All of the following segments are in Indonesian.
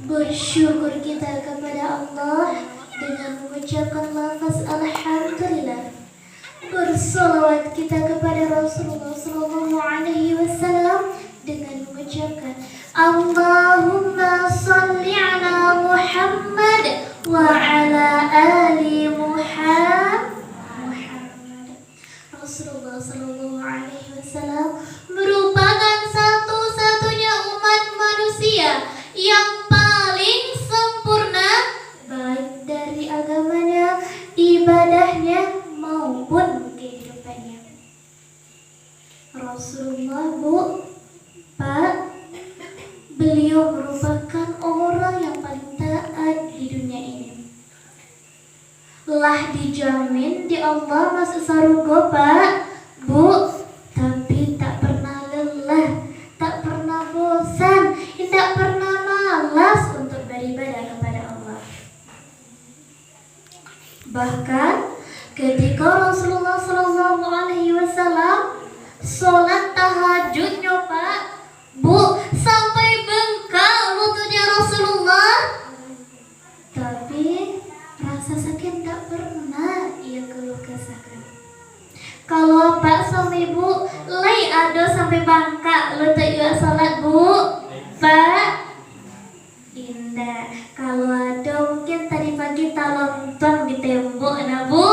Bersyukur kita kepada Allah dengan mengucapkan lafaz Alhamdulillah. Bersolawat kita kepada Rasulullah SAW dengan mengucapkan Allahumma salli ala Muhammad wa ala ali Muhammad. Rasulullah SAW merupakan satu-satunya umat manusia yang paling sempurna baik dari agamanya, ibadahnya maupun kehidupannya. Rasulullah, Bu, Pak, beliau merupakan orang yang paling taat di dunia ini. Lah dijamin di Allah masuk surga, Pak, Bu, tapi tak pernah lelah, tak pernah bosan, tak pernah malas untuk beribadah kepada Allah. Bahkan ketika Rasulullah SAW sholat tahajudnya, Pak, Bu, sampai bengkak lututnya Rasulullah, tapi rasa sakit tak pernah ia keluh kesahkan. Kalau Pak sama Ibu lay ada sampai bengkak lutut ia sholat, Bu, Pak, indah. Kalau ada mungkin tadi pagi talonton di tembok, nah Bu,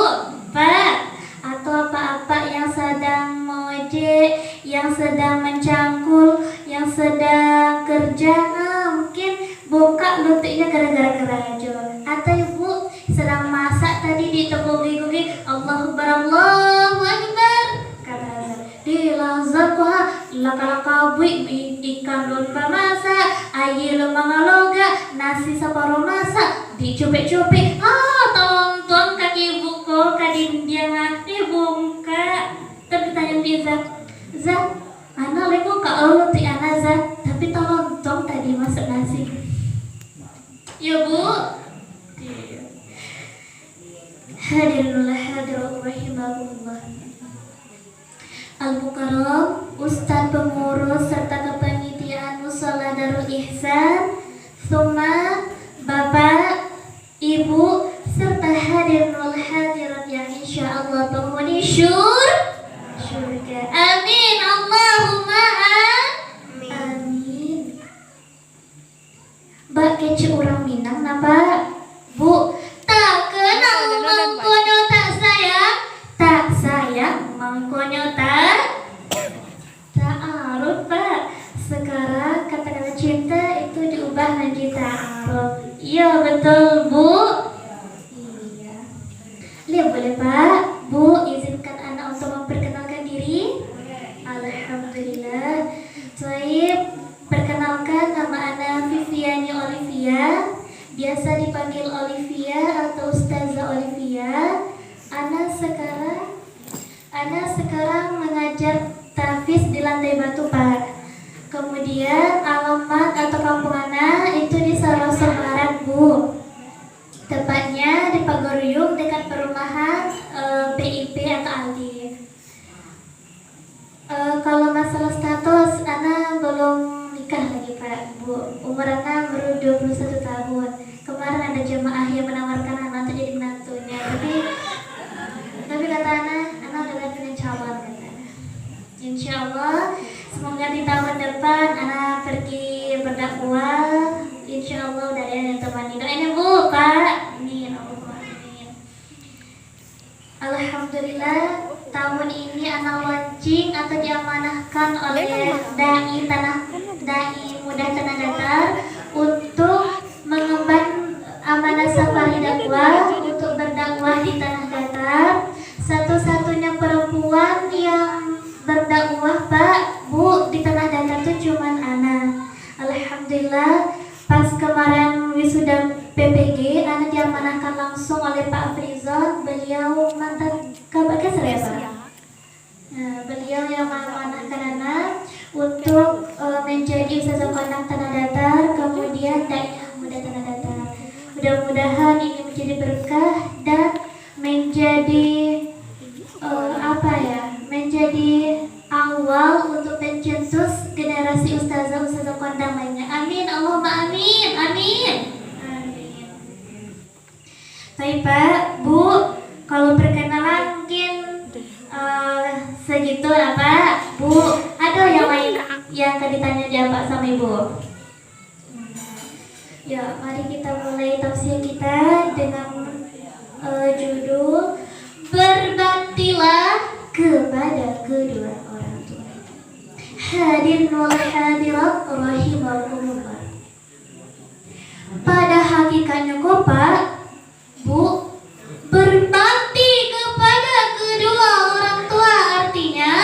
Pak, atau apa-apa yang sedang mojek, yang sedang mencangkul, yang sedang kerja, nah mungkin buka lututnya gara-gara kerajo. Atau Ibu sedang masak tadi di tegugi-gugi, Allahu Akbar, Allahu Akbar, kata azan. Di lazat kuha, laka-laka buik ikan lumba masak, air lemang loga, nasi separuh masak, dicupik-cupik. Tonton kaki buku, kadin jangan dibungka. Tapi tanya dia, Zat, anak lego ka Allah ti anak Zat, tapi tonton tadi masak nasi. Ya Bu. Hadirullah hadirat rahimahullah. Al-Mukarram, Ustadz pengurus serta kepanitiaan Mushola Darul Ihsan, Suma, Bapak, Ibu, serta hadirul hadirat yang insya Allah penghuni surga. Amin, Allahumma amin. Mbak kece orang Minang, napa? Bu, tak kenal mangkonyo tak sayang mangkonyo tak aruf, Pak. Sekarang kata-kata cinta itu diubah menjadi ta'aruf. Iya betul, Bu. Iya. Lihat boleh, Pak. Bu, izinkan anak untuk memperkenalkan diri. Alhamdulillah. Baik, perkenalkan nama anak Viviani Olivia, biasa dipanggil Olivia atau Ustazah Olivia. Anak sekarang mengajar tahfiz di Lantai Batu, Pak. Kemudian alamat atau kampung anak itu di Saroso Barat, Bu. Tepatnya di Pagoruyung dekat perumahan PIP atau Aldi. Kalau masalah status, anak belum nikah lagi, Pak, Bu. Umur anak baru 21 tahun. Kemarin ada jemaah yang menawarkan anak untuk jadi menantunya, tapi kata anak udah punya calon, kata anak. Insya Allah semoga di tahun depan anak pergi berdakwah. Insya Allah udah ada yang temani. Doain, Bu, Pak. Amin, amin. Alhamdulillah tahun ini anak launching atau diamanahkan oleh dai muda Tanah Datar untuk mengemban amanah safari dakwah untuk berdakwah di Tanah Datar. Satu-satunya perempuan yang berdakwah, Pak, Bu, di Tanah Datar itu cuma anak. Alhamdulillah pas kemarin wisuda PPG, anak diamanahkan langsung oleh Pak Afrizal. Beliau mantan Kabak Kesra, ya, Pak. Nah, beliau yang mengamanahkan anak untuk menjadi ustazah kondang Tanah Datar, kemudian dai muda Tanah Datar. Mudah-mudahan ini menjadi berkah dan menjadi menjadi awal untuk pencetus generasi ustazah kondang lainnya. Amin, Allahumma amin, amin. Pak, Bu. Kalau perkenalan mungkin segitu lah Pak, Bu. Ada yang lain yang akan ditanya jawab Pak sama Ibu? Ya, mari kita mulai tafsir kita dengan judul Berbaktilah kepada kedua orang tua. Hadirin wal hadirat rahimakumullah. Pada hakikatnya kok Pak, Bu, berbakti kepada kedua orang tua artinya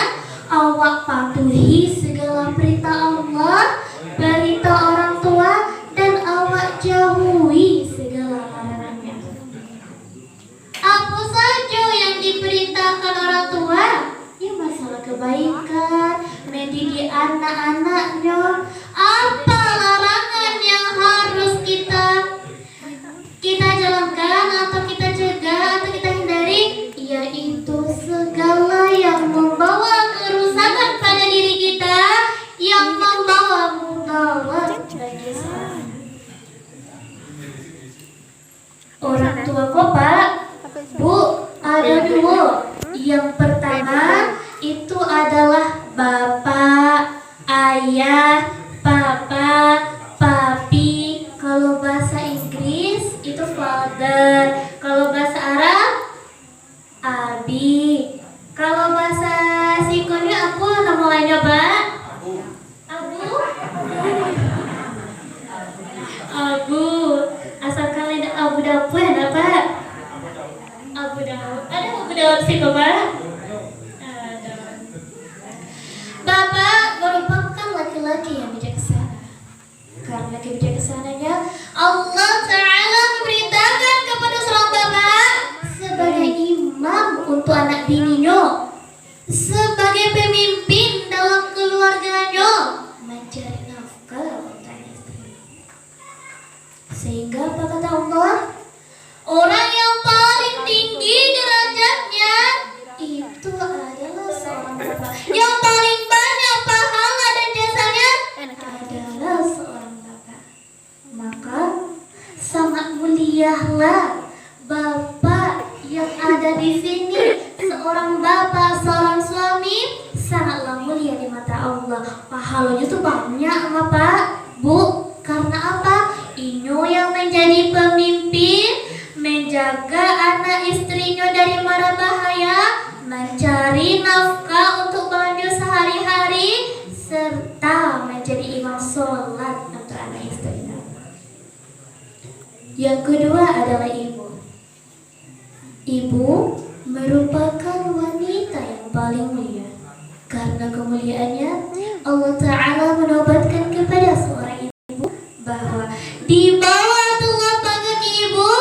awak patuhi segala perintah Allah, perintah orang tua, dan awak jauhi segala larangannya. Apa saja yang diperintahkan orang tua, ya masalah kebaikan, mendidik anak-anaknya. Apa larangan yang harus kita jalankan atau kita cegah atau kita hindari, yaitu segala yang membawa kerusakan pada diri kita, yang membawa mudarat bagi seorang. Orang tua kok Pak, Bu, ada dua. Yang pertama itu adalah bapak, ayah, papa, papi. Kalau bahasa Inggris itu father. Kalau bahasa Arab abi. Kalau bahasa Sikonya apa nama lainnya Pak? Abu. Abu. Asal kalian Abu Dapur ada Pak? Abu Daud. Ada Abu Daud Siko Pak? Ada. Bapak merupakan laki-laki yang bijaksana. Karena kebijaksananya Allah Ta'ala memerintahkan kepada seorang bapak sebagai imam untuk anak bininya, sebagai pemimpin dalam keluarganya, mencari nafkah untuk istri. Sehingga apa kata Allah? Orang yang paling tinggi derajatnya itu adalah seorang bapak. Yang paling banyak pahala dan jasanya adalah seorang bapak. Maka sangat mulialah bapak yang ada di sini. Seorang bapak, seorang suami sangatlah mulia di mata Allah. Pahalanya tuh banyak Pak, Bu. Karena apa? Inyo yang menjadi pemimpin, menjaga anak istrinya dari mara bahaya, mencari nafkah untuk belanja sehari-hari, serta menjadi imam sholat untuk anak istrinya. Yang kedua adalah ibu. Ibu merupakan wanita yang paling mulia. Karena kemuliaannya, Allah Ta'ala menobatkan kepada seorang ibu bahwa di bawah telapak kaki ibu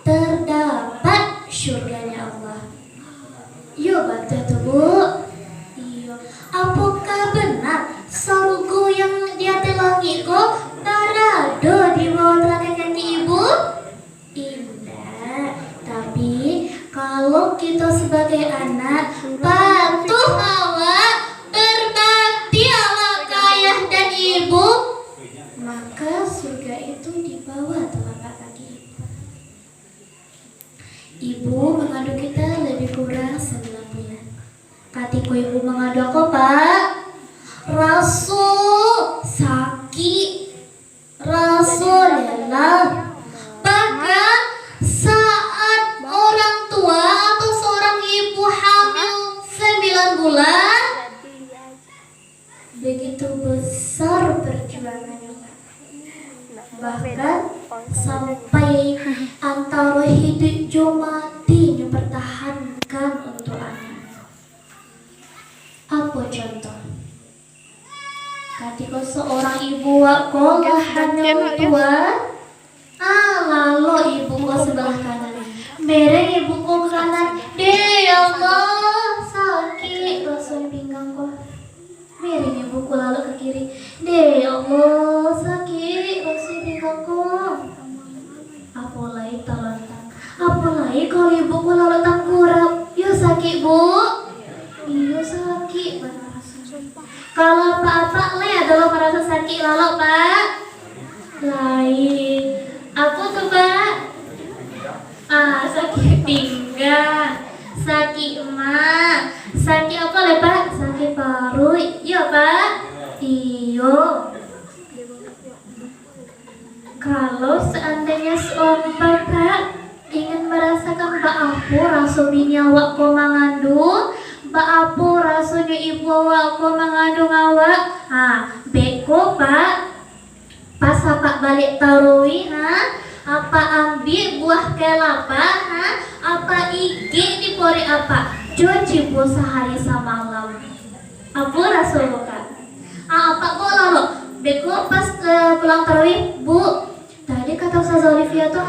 terdapat syurganya Allah. Yo betul tuh Bu. Iya. Apakah benar surga yang di atas langit kok berada di bawah telapak kaki ibu? Tidak. Tapi kalau kita sebagai anak patuh awak, berbakti awak ke ayah dan ibu, maka surga itu di bawah telapak kaki ibu. Ibu mengandung kita lebih kurang 9 bulan. Ketika ibu mengandung aku Pak, Rasul sakit, Rasulullah. Bahkan saat orang tua atau seorang ibu hamil 9 bulan, begitu besar perjuangannya. Bahkan sampai antara hidup jo mati dipertahankan untuk anak. Apa contoh? Ketika seorang ibu wako hanya tua, lalu ibu ko sebelah kanan, mereng ibu ko kanan, ya Allah sakit rasul pinggang ko. Mereng ibu ko lalu ke kiri, ya Allah sakit rasul pinggang ko. Apalagi talontan, apalagi kalau ibu ko lalu tangkurap, yo sakit Bu, iyo sakit benar. Kalau Pak Le adalah merasa sakit lalu Pak lain. Aku tuh Pak sakit sakit emak. Sakit apa le Pak? Sakit paru. Iya Pak. Iyo. Kalau seandainya seorang bapak ingin merasakan baapu rasu binyawa ko mengandung, baapu rasunya ibu awak ko mengandung awak, beko Pak. Pas apa balik tarawih, apa ambil buah kelapa, apa igi dipori apa, cuci bu sehari semalam. Apa rasul Kak? Apa bola lo? Beko pas pulang tarawih bu. Tadi kata Ustaz Olivia tuh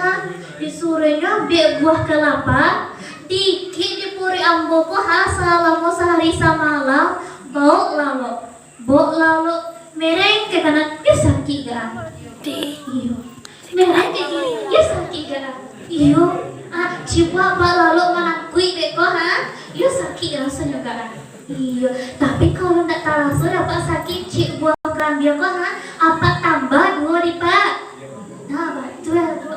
disuruhnya biar buah kelapa dikit dipuri ambo ko selama sehari semalam bau lalu merengke karena dia sakit gak? Iyo merengke dia sakit gak? Iyo cipa apa lalu menakui beko dia sakit rasanya gak? Iya tapi kalau ndak terasa dapat sakit cik buah kerambia ko apa tambah dua di Pak? Nah, betul ya Bu.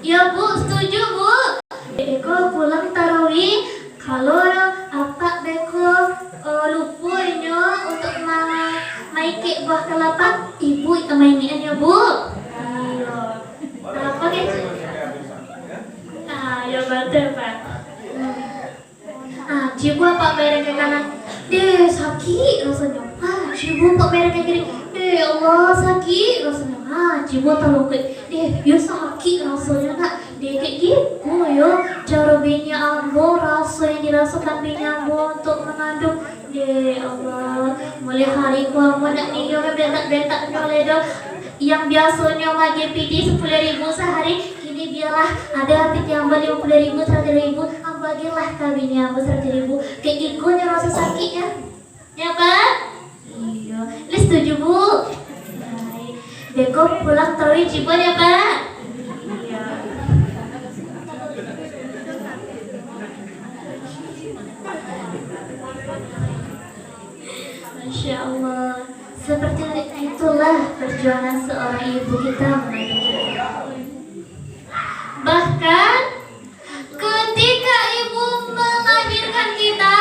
Ya Bu, setuju Bu. Beko pulang tarawih, kalau apa beko lupunya untuk maiki buah kelapa, ibu mainian ya Bu. Iya. Apa gitu? Ya betul Pak. Cibu apa merek ke kanan? Deh sakit rasanya. Cibu apa merek ke kiri? Deh Allah sakit rasanya. Cibu tolong ke. Deh ya sakit rasanya nak. Deh kayak gitu yo. Cara bini ambo rasa yang dirasakan bini ambo untuk mengandung. Deh Allah. Mulai hari ku ambo nak nih yo bentak-bentak nyoledo. Yang biasanya lagi PD 10.000 sehari. Biarlah ada hati yang ambil 50.000, 100.000, bagilah kabinnya ambil 100.000. Kayak gikunya rasa sakitnya, ya Pak? Iya, Lis setuju Bu. Baik, beko pulang tarawih Cibon ya Pak? Iya. Masya Allah, seperti itulah perjuangan seorang ibu kita mendidik. Bahkan ketika ibu melahirkan kita,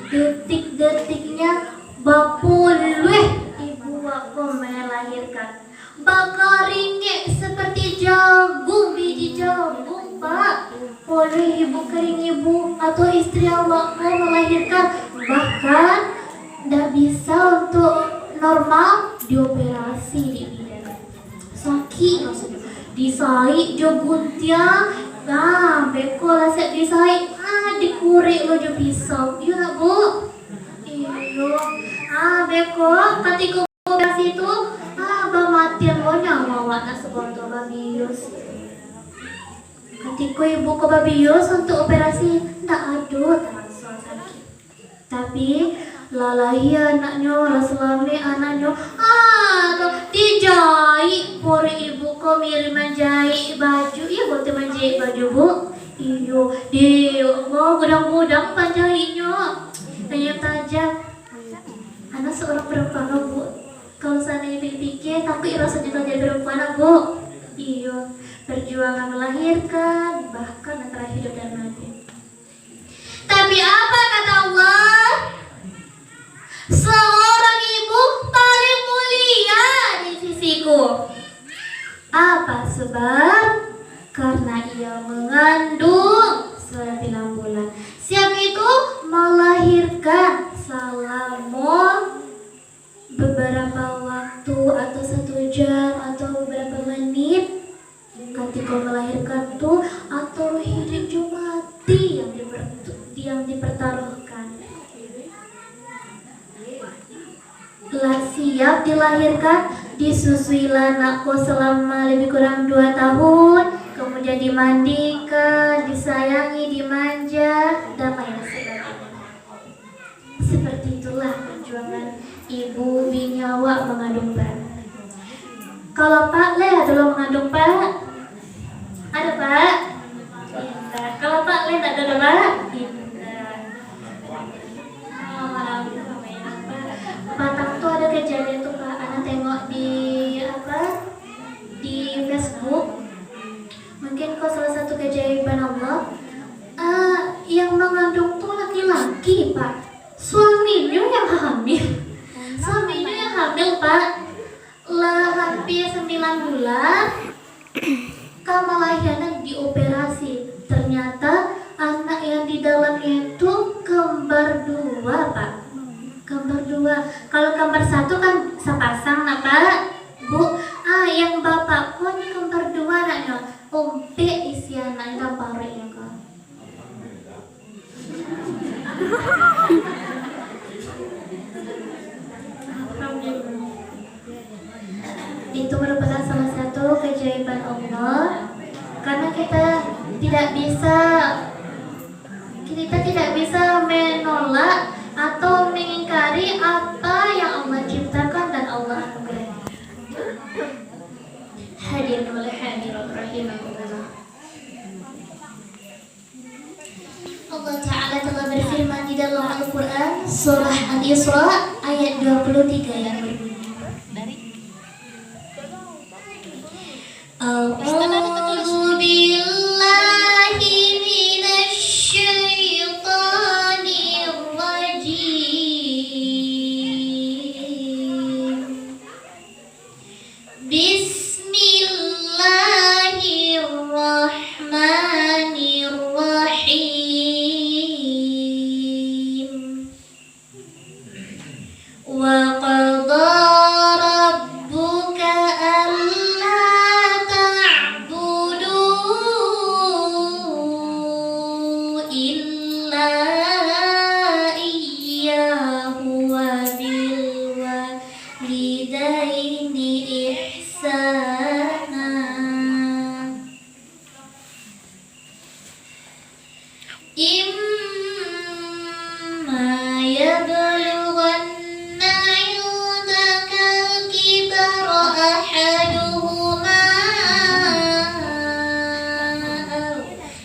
detik-detiknya bapuluh ibu aku melahirkan. Bakaringnya seperti jagung, biji jagung Pak. Oleh ibu kering ibu atau istri awakmu melahirkan, bahkan tidak bisa untuk normal dioperasi di bidan. Sakit maksudnya. Disai jo guntiang, beko lah set disai, dikurik lo jo pisau, iya nak Bu? Iyo, beko ketika operasi itu, bamatian lo nyawa wana sebotol babius. Ketika ibu ke babius untuk operasi, tak ada terasa sakit. Tapi lalahi anaknya, lah selami anaknya, dijahit pori ibu ko mirip menjahit baju. Iya buat menjahit baju Bu. Iyo dia mau gudang-gudang panjahitnya kayak tajam. Anak seorang perempuan Bu. Kalau seandainya pikir tapi rasanya kalau jadi perempuan Bu. Iyo perjuangan melahirkan bahkan antara hidup dan mati. Tapi apa kata Allah? Seorang ibu paling mulia di sisiku. Apa sebab? Karena ia mengandung selama 6 bulan. Siap itu melahirkan selama beberapa waktu atau 1 jam atau beberapa menit. Ketika melahirkan tuh atau hidup mati yang dipertaruhkan. Lah siap dilahirkan, disusuilah anakku selama lebih kurang 2 tahun, kemudian dimandikan, disayangi, dimanja, dan lain sebagainya. Seperti itulah perjuangan ibu binyawa mengandung Pak. Kalau Pak Le ada lo mengandung Pak? Ada Pak? Tidak. Kalau Pak Le tak ada Pak? Tidak. Batang tuh ada kejadian tuh Pak, anak tengok di Facebook. Mungkin kok salah satu keajaiban Allah, yang mengandung tuh laki Kamalahianan dioperasi. Ternyata anak yang di dalamnya itu kembar dua, Pak. Kembar dua. Kalau kembar satu kan sepasang, nah Pak, Bu. Yang bapak pun kembar dua anaknya. Umpe isi anaknya pare ya Kak. Itu merupakan salah satu keajaiban Allah, karena kita tidak bisa menolak atau mengingkari apa yang Allah ciptakan dan Allah anugerahkan. Hadirin wal hadirat rahimakumullah. Allah Ta'ala telah berfirman di dalam Al-Quran surah Al-Isra ayat 23 yang berbunyi, A'udzu billahi minasy syaithanir rajim. Bismillahirrahmanirrahim. Wa qadha rabbuka alla ta'budu illa iyyahu wa bil walidaini ihsana. Imma yablughanna 'indaka al-kibara ahaduhuma aw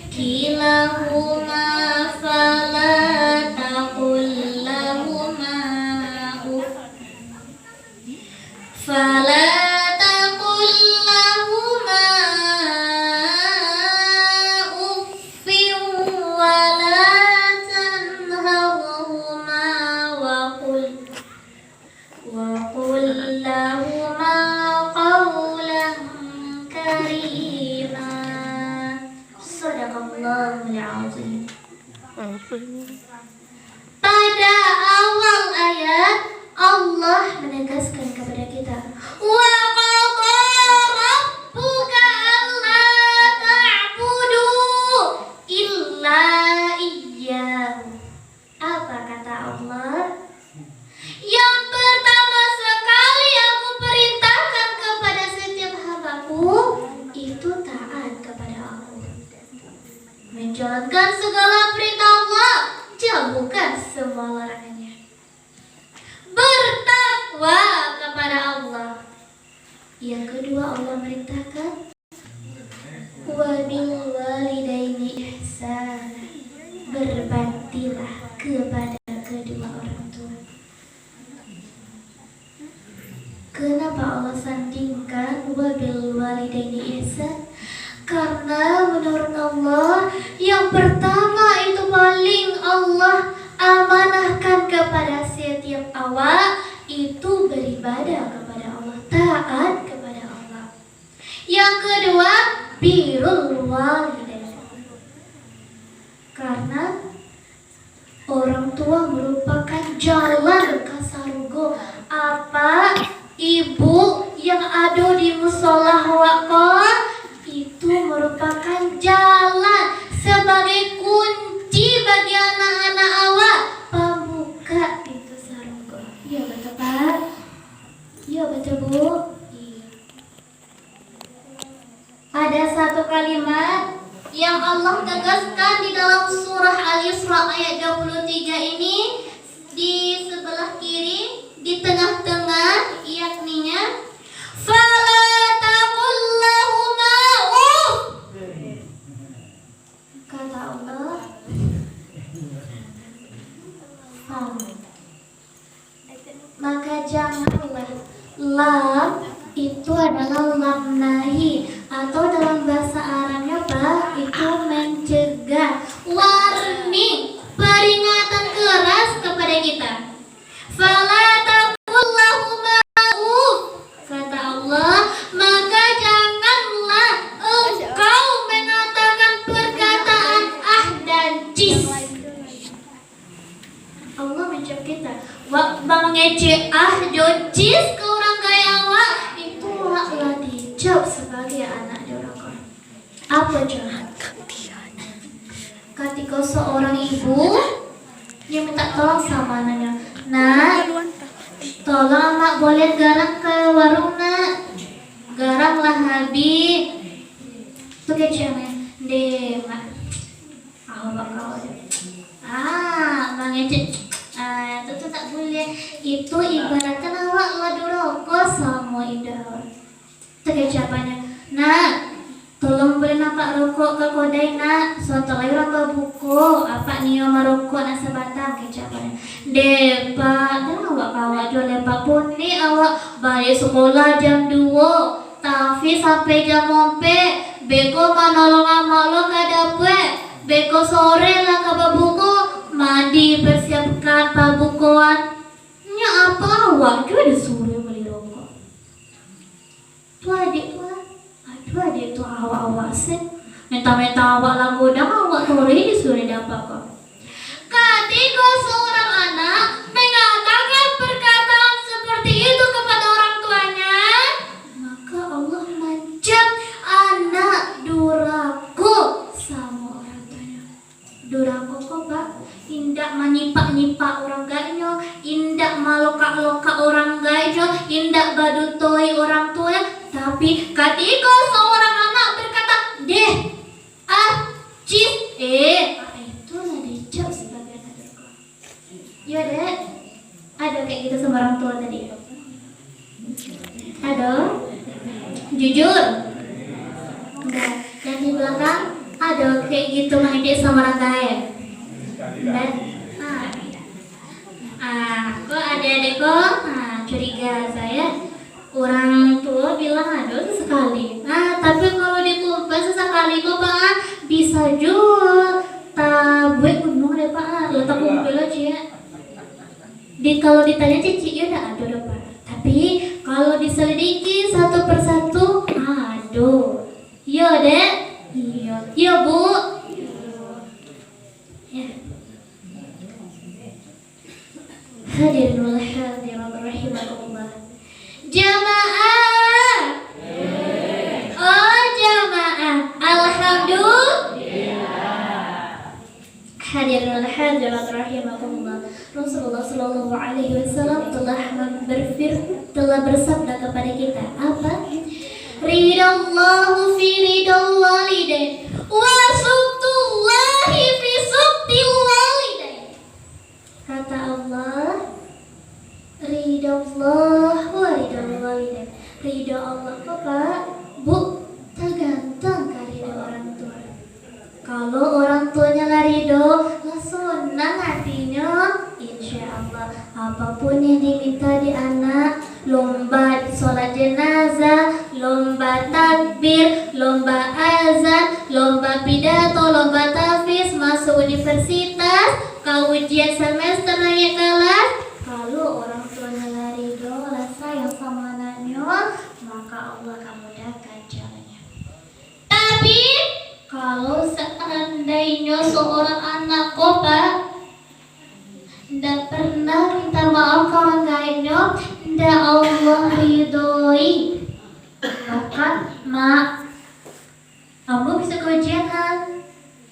kilahuma fala taqul lahuma uff wala tanharhuma wa qul lahuma qawlan karima. Shadaqallahul azim. Pada awal ayat Allah menegaskan kepada kita, wa qadha rabbuka alla ta'budu illa iyyahu. Apa kata Allah? Yang pertama sekali aku perintahkan kepada setiap hambaku itu taat kepada aku, menjalankan segala perintah Allah, jauhkan semua larangannya, bertakwa kepada Allah. Yang kedua Allah merintahkan wa bil walidaini ihsana, berbaktilah kepada kedua orang tua. Kenapa Allah sandingkan wa bil walidaini ihsan? Karena menurut Allah yang pertama itu paling Allah amanahkan kepada setiap awak itu beribadah kepada Allah, taat kepada Allah. Yang kedua birrul walidain, karena orang tua merupakan jalan kasarugo. Apa? Ibu yang ada di musola waqah itu merupakan jalan sebagai kunci bagi anak-anak awak pembuka pintu sarunggo. Iya betul Pak? Iya betul Bu? Iya. Ada satu kalimat yang Allah tegaskan di dalam surah Al-Isra ayat 23 ini, di sebelah kiri, di tengah-tengah, yakninya fala taqul lahuma uff. Kata Allah, maka janganlah. Lam itu adalah lam nahi, atau dalam bahasa Arabnya Pak itu mencegah, warning, peringatan keras kepada kita. Fala taqul lahuma uff, kata Allah, maka janganlah engkau mengece jocis ke orang kaya awak itu lah dijawab sebagai anak durhaka. Apa jahat? Ketika seorang ibu dia minta tolong sama anaknya, nak, tolong mak boleh garang ke warung nak, garang lah habis. Tuh kecilnya, deh mak, awak mengecek, itu tak boleh. Itu ibaratkan awak ladu rokok sama indah. Tuh kecapanya, nak, tolong boleh nampak rokok ke kodai nak, suatu lagi orang berbuku, apa nih merokok nak sebatang kecapanya. Depak, dah awak jual lepak pun ni awak balik sekolah jam 2, tapi sampai jam 4, beko manolong amak lo kadapet, beko sore lah ke buku, mandi persiapkan pabukuan. Nya apa awak juga disuruh beli rokok. Tuh adik itu awak sih minta awak lagu dah awak sore disuruh dapat kok. Ketika seorang anak mengatakan perkataan seperti itu kepada orang tuanya, maka Allah mencap anak durhaka sama orang tuanya. Durhaka kok pak, indak menyipak orang gainyo, indak maloka orang gainyo, indak badutoi orang tua. Tapi ketika seorang anak berkata deh, cis, itulah dicap sebagai anak durhaka. Ya dek, ada kayak gitu sama orang tua tadi? Ada? Jujur? Enggak. Dan di belakang ada kayak gitu mengejek sama orang kaya? Dan kok adik-adik kok curiga saya orang tua bilang ada sesekali. Tapi kalau dikumpul sesekali kok pak bisa jual tabue gunung deh pak, letak kumpul aja ya. Kalau ditanya cici ya udah ada pak. Tapi kalau diselidiki satu persatu, aduh, iya dek, iya bu. Ya. Hadirin wal hadirat rahimakumullah. Jamaah. Oh jamaah. Alhamdulillah. Hadirin wal hadirat rahimakumullah. Rasulullah sallallahu alaihi wasallam telah bersabda kepada kita apa? Ridallahu fi ridal walidain wa suqtullahi fi suqtil walidain. Kata Allah, ridallah wa ridal walidain. Ridha Allah Pak, Bu, tergantung ridho orang tua. Kalau orang tuanya lah ridho, lah senang hatinya, insya Allah apapun yang diminta di anak, lomba sholat jenazah, lomba takbir, lomba azan, lomba pidato, lomba tahfiz, masuk universitas, ujian semester naik kelas. Kalau orang tuanya lah ridho, lah sayang sama anaknya, maka Allah akan mudahkan jalannya. Tapi kalau seandainya seorang anak Pak tidak pernah minta maaf ke orang lainnya, tidak Allah ridhoi, maka mak, kamu bisa ke ujian kan?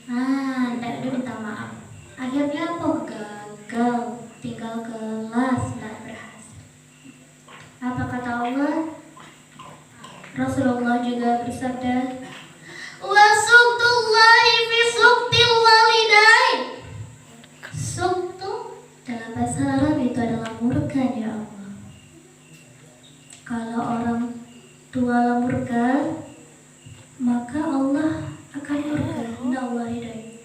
Tidak ada minta maaf. Akhirnya apa? Gagal, tinggal kelas, tidak berhasil. Apa kata Allah? Rasulullah juga bersabda, wa suqtullahi fi suqtil walidain. Suqtu dalam bahasa Arab itu adalah murka ya Allah. Kalau orang tua murka, maka Allah akan murka. Inna Allah hidayah.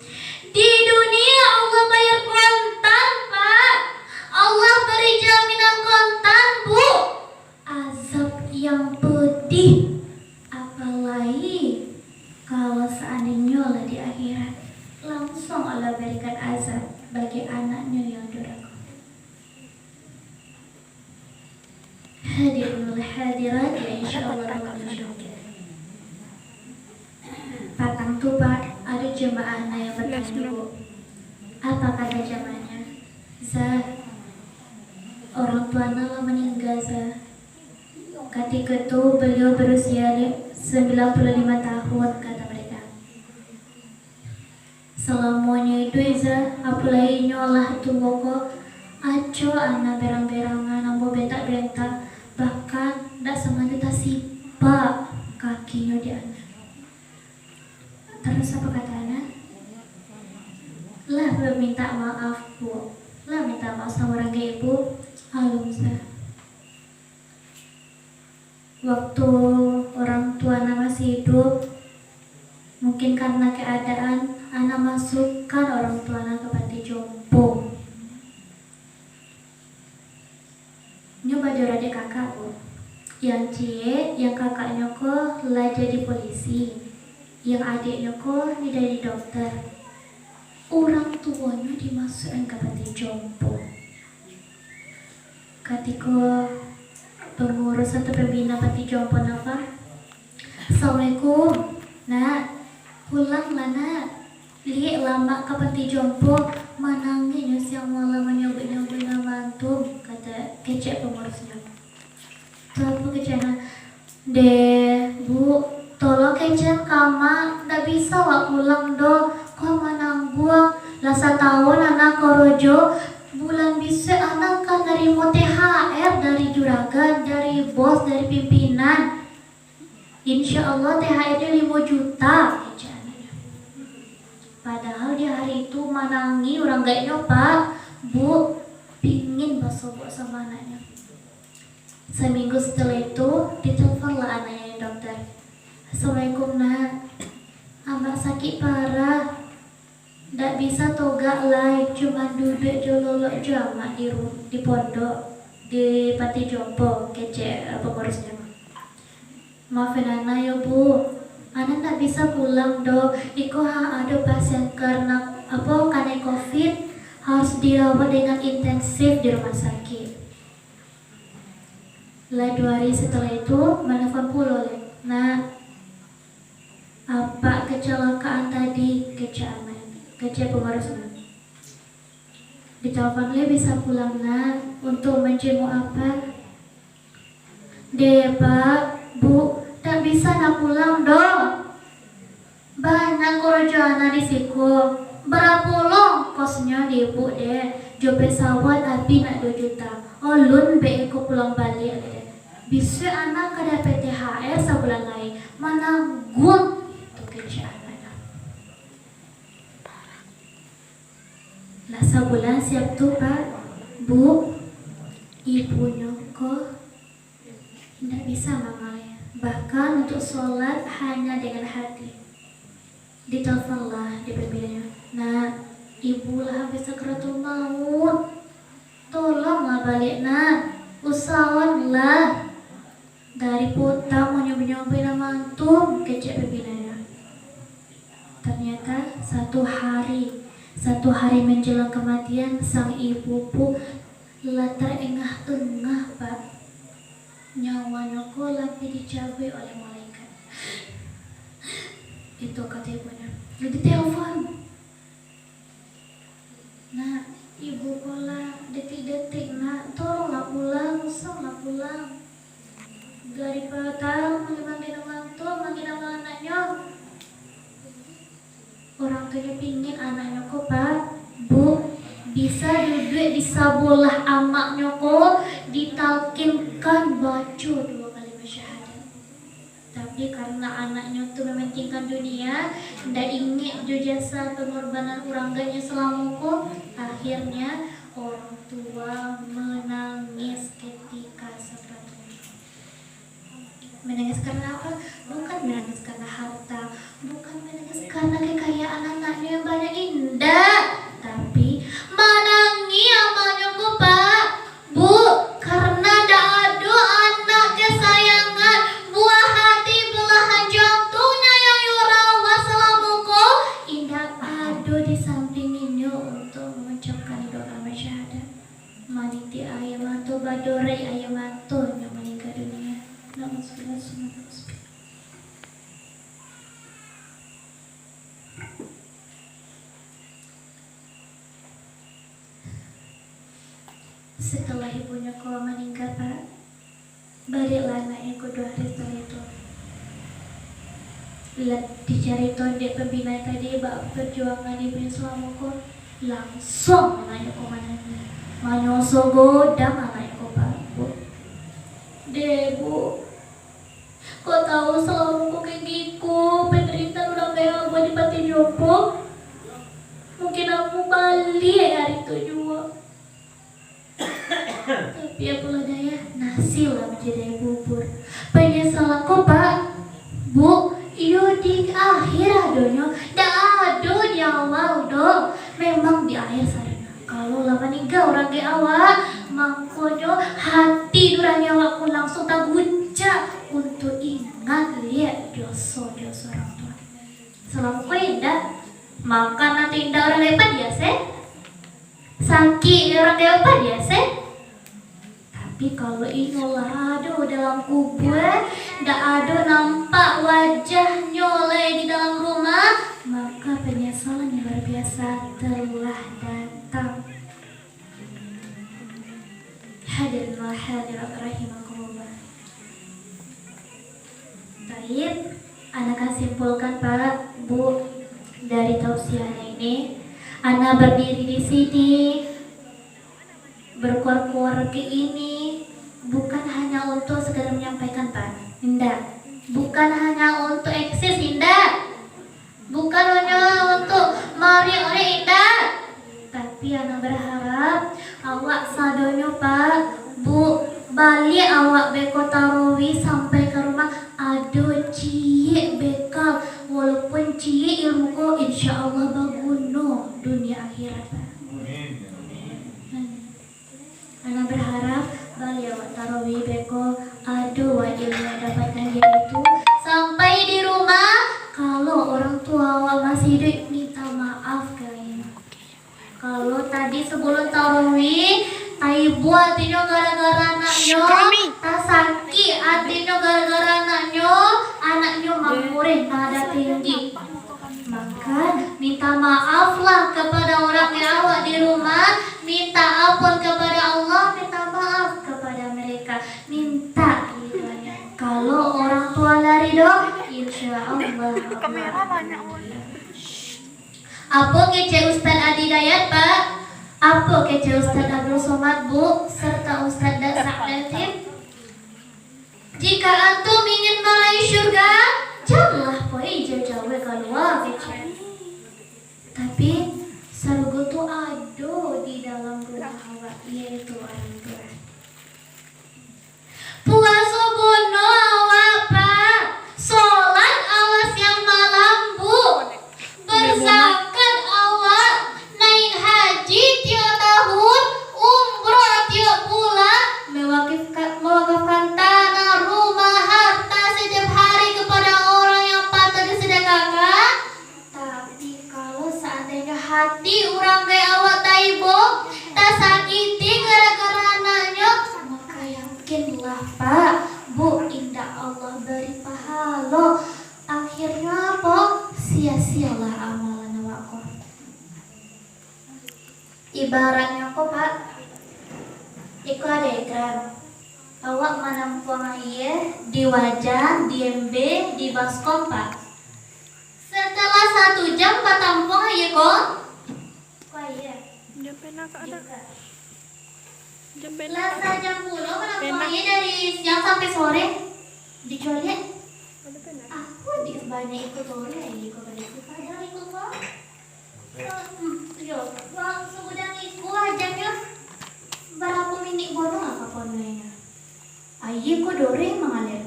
Di dunia Allah bayar kontan Pak, Allah beri jaminan kontan Bu. Azab yang pedih, apalagi kalau seandainya Allah di akhirat langsung Allah berikan azab bagi anaknya yang durhaka. Hadirin wal hadirat ya insyaallah. Patang tuh Pak, ada jemaah yang bertanya Bu, apa kata jemaahnya? Orang tuanya lah meninggal sah. Ketika itu beliau berusia 95 tahun kata mereka. Selamanya itu Iza apalagi nyolah tu boko aco anak berang-berangan ambo bentak-bentak bahkan ndak semangat tak sipa kakinya di anak. Terus apa kata anak? Lah minta maaf bu, lah minta maaf sama orang kayak ibu. Halum sah. Waktu orang tua anak masih hidup, mungkin karena keadaan anak masukkan orang tua anak ke panti jompo. Nyoba adik kakak bu, yang cie, yang kakaknya kok lah jadi polisi, yang adiknya kok jadi dokter. Orang tuanya dimasukkan ke panti jompo. Ketika pengurus atau pembina panti jompo apa? Assalamualaikum, nak, pulang lah nak. Lihat lama ke panti jompo, manangin yang malah menyoba-nyoba mantu, kata kecek pengurusnya. Tapi keceknya, bu, tolong kecek kama, ndak bisa wak pulang do, kok manang buang, lasa tahun anak korojo. Bulan bisa anak kan dari THR, dari juragan, dari bos, dari pimpinan. Insya Allah THR-nya 5 juta. Padahal di hari itu manangi orang gak nyoba, bu, pingin bakso sama anaknya. Seminggu setelah itu diteleponlah anaknya dokter. Assalamualaikum nak, abang sakit parah. Ndak bisa togak lah, cuma duduk jololok jamak di pondok di panti jompo kece pengurusnya. Maafin anak ya bu, anak ndak bisa pulang do. Iko ada pasien karena karena COVID harus dirawat dengan intensif di rumah sakit. Lah 2 hari setelah itu menelpon pula le. Nah, apa kecelakaan tadi kecelakaan? Kecil pengurusnya ditelepon le bisa pulang nak untuk menjenguk apa? Dia pak, bu, tak bisa nak pulang dong. Banyak korojana di siku. Berapa long kosnya di ibu deh? Jo pesawat api nak 2 juta. Lun be ko pulang balik deh. Bisa anak kada PTHR sebulan lagi. Mana gua itu kerjaan. Lah sebulan siap tuh pak, bu, ibunya kok tidak bisa mamanya. Bahkan untuk sholat hanya dengan hati. Diteleponlah di pembinanya. Nah, ibu lah habis sakaratul maut. Tolonglah balik nak, usahawanlah. Dari putar mau nyoba-nyobain mantum kecek pembinanya. Ternyata satu hari menjelang kematian sang ibu pun terengah-engah pak. Nyawanya kok lagi dicabui oleh malaikat. Itu kata ibunya. Jadi telepon. Nah, ibu pola detik-detik nak, tolonglah pulang, usahlah pulang. Daripada manggil mantu, manggil anaknya. Orang tuanya pingin anaknya kok pak, bu, bisa duduk di sabolah amaknya kok, ditalkinkan baca 2 kali syahadat. Tapi karena anaknya tuh mementingkan dunia, ndak ingin jasa pengorbanan urangganya selama kok, akhirnya orang tua menangis ketika seperti menangis karena apa? Bukan menangis karena harta, bukan menangis karena kekayaan anaknya yang banyak indah, tapi menangis amalnya ku pak, bu, karena ada anak kesayangan, buah hati belahan jantungnya yang yurawat selamuku indah ado di sampinginnya untuk mengucapkan doa masyahadat. Maniti ayamanto badore ayamanto yang meninggal dunia. Namun ibunya kau meninggal Pak. Baliklah anaknya ku 2 hari setelah itu. Lihat dicari tondek pembina tadi bak perjuangan ibunya selama kau. Langsung anaknya kau mananya. Manyoso godang anaknya kau Pak. Bu, kau tahu selama kau kayak gitu penderitaan udah kayak apa di Pati Jopo. Mungkin aku balik hari itu juga. Tapi apalah daya, nasi lah menjadi bubur. Penyesalan kau Pak, Bu, iyo di akhir adonyo, dah ado di awal do. Memang di akhir sarina. Kalau lah meninggal orang ke awal, mangkonyo hati durang nyawaku langsung tak guncak untuk ingat lihat dosa-dosa orang tua. Selama kau indah, makan nanti indah orang lepas dia seh. Sakit orang lepas dia seh. Tapi kalau inilah ada dalam kubur, ndak ada nampak wajahnya oleh di dalam rumah, maka penyesalan yang luar biasa telah datang. Hadirin wa hadirat rahimakumullah. Baik, anak akan simpulkan Pak, Bu, dari tausiahnya ini, anak berdiri di sini berkuar-kuar ke ini bukan hanya untuk sekedar menyampaikan Pak, Indah. Bukan hanya untuk eksis Indah. Bukan hanya untuk mari oleh Indah. Tapi anak berharap awak sadonyo Pak, Bu, balik awak beko tarawih sampai ke rumah ado cie bekal walaupun cie ilmu ko insyaallah baguno dunia akhirat Pak. Anak berharap balik awak tarawih beko ado wa ilmu yang dapatkan yaitu sampai di rumah kalau orang tua awak masih hidup minta maaf kalian. Kalau tadi sebelum tarawih ibu artinya gara-gara anaknya tak sakit, artinya gara-gara anaknya mampurin nada tinggi, maka minta maaflah kepada orang yang awak di rumah, minta ampun kepada Allah, minta maaf kepada mereka, minta ridhonya. Kalau orang tua lari dong, insya Allah. Kamera banyak. Apa kece Ustadz Adi Dayat Pak? Apa kece Ustadz Abdul Somad Bu serta Ustadz Dasak Latif? Jika antum ingin meraih surga, janganlah poi jauh-jauh keluar kece. Tapi salugo tu ado di dalam rumah awak, yaitu orang tua. Puasa bono awak Pak, sholat awas yang malam Bu, berzakat awak, naik haji tiap tahun, umroh tiap bulan, mewakafkan tanah, rumah, harta setiap hari kepada orang yang patut disedekahkan. Tapi kalau seandainya hati orang kayak awak taibo tak sakiti gara-gara anaknya, maka yakinlah Pak, Bu, indah Allah beri pahala. Akhirnya apa? Sia-sialah amalan awakku. Ibaratnya kok Pak, iku ada ekran. Awak manampuang aye di wajan, di MB, di baskom Pak. Setelah 1 jam patampung aye kok. Kok aye? Jam pena kak ada. Jam pena. Lasa jam 10 patampung aye dari siang sampai sore. Dijualnya Ada pena. aku di banyak ikut sore aye kok pada ikut padahal ikut kok. Yo, wang segudang iku ajannya berapa minit bono apa ponenya? Aye kok dore mengalir.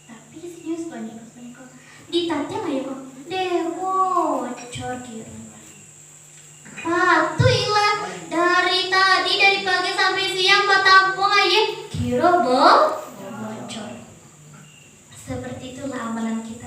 Tapi di sini sebanyak kok. Ditatnya aye kok. Dewo bocor kiri. Patu ilah dari tadi dari pagi sampai siang patampung aye kira bocor. Seperti itulah amalan kita.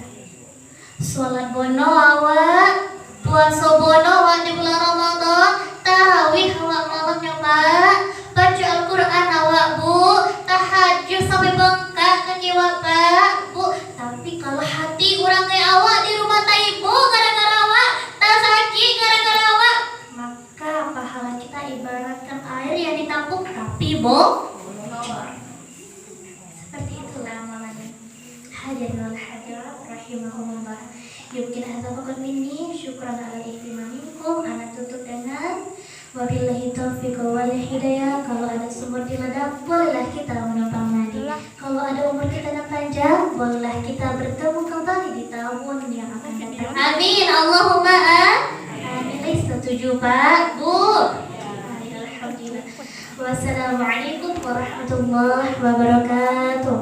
Sholat bono awak, puasa bono awak di bulan Ramadan, tarawih awak malamnya Pak, baca Al-Quran awak Bu, tahajud sampai bengkak kaki awak Pak Bu. Tapi kalau hati orang kayak awak di rumah taibo gara-gara awak, tak sakit gara-gara awak, maka pahala kita ibaratkan air yang ditampung tapi bocor. Seperti itulah amalannya. Hadirin wal hadirat rahimahumullah. Yumkin hadza faqat minni syukran ala ihtimamikum. Ana tutup dengan wabillahi taufiq wal hidayah. Kalau ada sumur di ladang, bolehlah kita menumpang mandi. Kalau ada umur kita yang panjang, bolehlah kita bertemu kembali di tahun yang akan datang. Amin. Allahumma amin. Setuju Pak, Bu? Alhamdulillah. Wassalamualaikum warahmatullahi wabarakatuh.